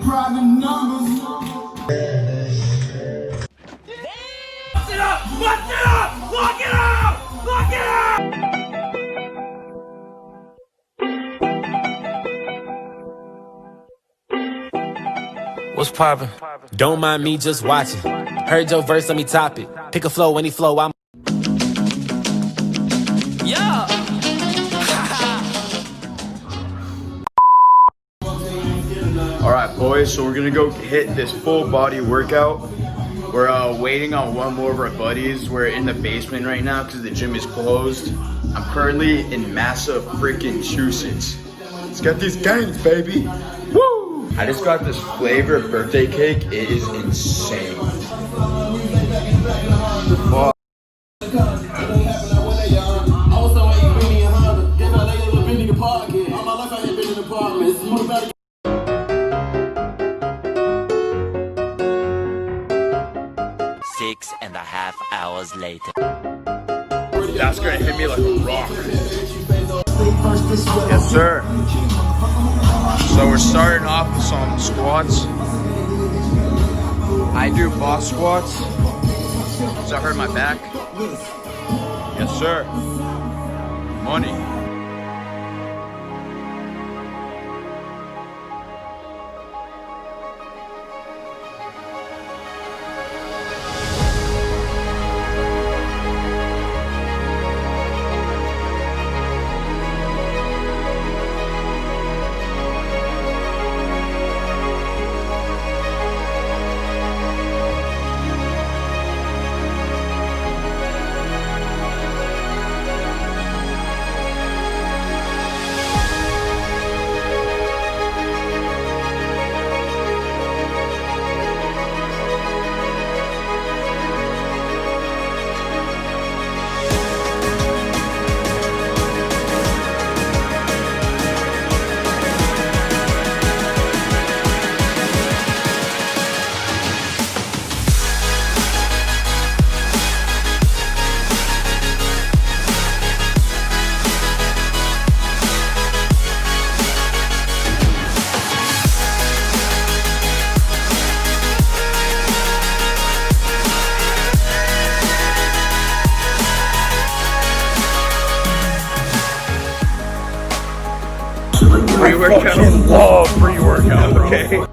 Private numbers. Lock it up! Lock it up! Lock it up! Lock it up! What's poppin'? Don't mind me just watching. Heard your verse, let me top it. Pick a flow, any flow, I'm. Yeah! Alright boys, so we're gonna go hit this full body workout. We're waiting on one more of our buddies. We're in the basement right now because the gym is closed. I'm currently in Massa freaking Massachusetts. Let's get these gangs, baby! Woo! I just got this flavor birthday cake. It is insane. Fuck. Six and a half hours later. That's gonna hit me like a rock. Yes, sir. So we're starting off with some squats. I do box squats. Does that hurt my back? Yes, sir. Money. Pre-workout. I fucking love pre-workout, okay?